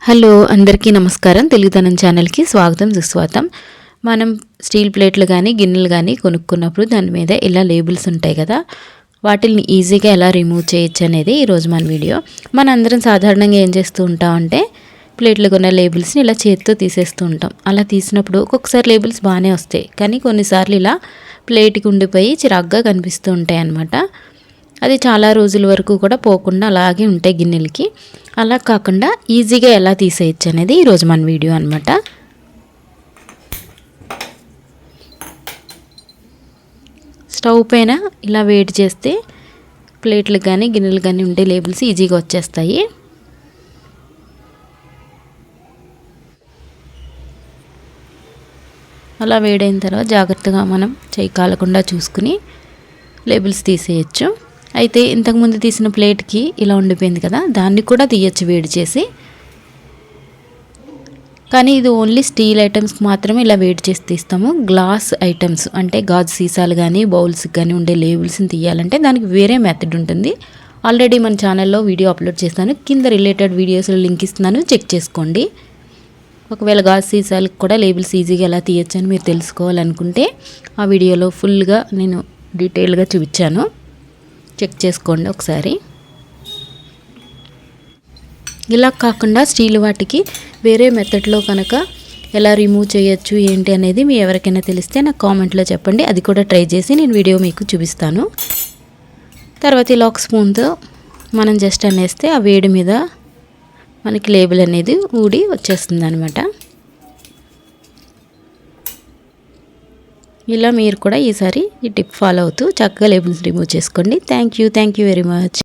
Hello అందరికీ నమస్కారం. తెలుగుతనం ఛానల్కి స్వాగతం సుస్వాగతం. మనం స్టీల్ ప్లేట్లు కానీ గిన్నెలు కానీ కొనుక్కున్నప్పుడు దాని మీద ఇలా లేబుల్స్ ఉంటాయి కదా, వాటిని ఈజీగా ఎలా రిమూవ్ చేయొచ్చు అనేది ఈరోజు మన వీడియో. మన అందరం సాధారణంగా ఏం చేస్తూ ఉంటామంటే ప్లేట్లు కొన్న లేబుల్స్ని ఇలా చేతితో తీసేస్తూ ఉంటాం. అలా తీసినప్పుడు ఒక్కొక్కసారి లేబుల్స్ బాగానే వస్తాయి, కానీ కొన్నిసార్లు ఇలా ప్లేట్కి ఉండిపోయి చిరాగ్గా కనిపిస్తూ ఉంటాయి అన్నమాట. అది చాలా రోజుల వరకు కూడా పోకుండా అలాగే ఉంటాయి గిన్నెలకి. అలా కాకుండా ఈజీగా ఎలా తీసేయచ్చు అనేది ఈరోజు మన వీడియో అనమాట. స్టవ్ పైన ఇలా వేడి చేస్తే ప్లేట్లకు కానీ గిన్నెలు కానీ ఉండే లేబుల్స్ ఈజీగా వచ్చేస్తాయి. అలా వేడైన తర్వాత జాగ్రత్తగా మనం చేయి కాలకుండా చూసుకుని లేబుల్స్ తీసేయచ్చు. అయితే ఇంతకుముందు తీసిన ప్లేట్కి ఇలా ఉండిపోయింది కదా, దాన్ని కూడా తీయచ్చు వేడి చేసి. కానీ ఇది ఓన్లీ స్టీల్ ఐటమ్స్కి మాత్రమే ఇలా వేడి చేసి తీస్తాము. గ్లాస్ ఐటమ్స్ అంటే గాజు సీసాలు కానీ బౌల్స్కి కానీ ఉండే లేబుల్స్ని తీయాలంటే దానికి వేరే మెథడ్ ఉంటుంది. ఆల్రెడీ మన ఛానల్లో వీడియో అప్లోడ్ చేస్తాను, కింద రిలేటెడ్ వీడియోస్లో లింక్ ఇస్తున్నాను, చెక్ చేసుకోండి. ఒకవేళ గాజు సీసాలకు కూడా లేబుల్స్ ఈజీగా ఎలా తీయచ్చు అని మీరు తెలుసుకోవాలనుకుంటే ఆ వీడియోలో ఫుల్గా నేను డీటెయిల్గా చూపించాను, చెక్ చేసుకోండి ఒకసారి. ఇలా కాకుండా స్టీల్ వాటికి వేరే మెథడ్లో కనుక ఎలా రిమూవ్ చేయొచ్చు ఏంటి అనేది మీ ఎవరికైనా తెలిస్తే నాకు కామెంట్లో చెప్పండి, అది కూడా ట్రై చేసి నేను వీడియో మీకు చూపిస్తాను. తర్వాత ఇలా ఒక స్పూన్తో మనం జస్ట్ అనేస్తే ఆ వేడి మీద మనకి లేబుల్ అనేది ఊడి వచ్చేస్తుంది అనమాట. ఇలా మీరు కూడా ఈసారి ఈ టిప్ ఫాలో అవుతూ చక్కగా లేబుల్స్ రిమూవ్ చేసుకోండి. Thank you very much.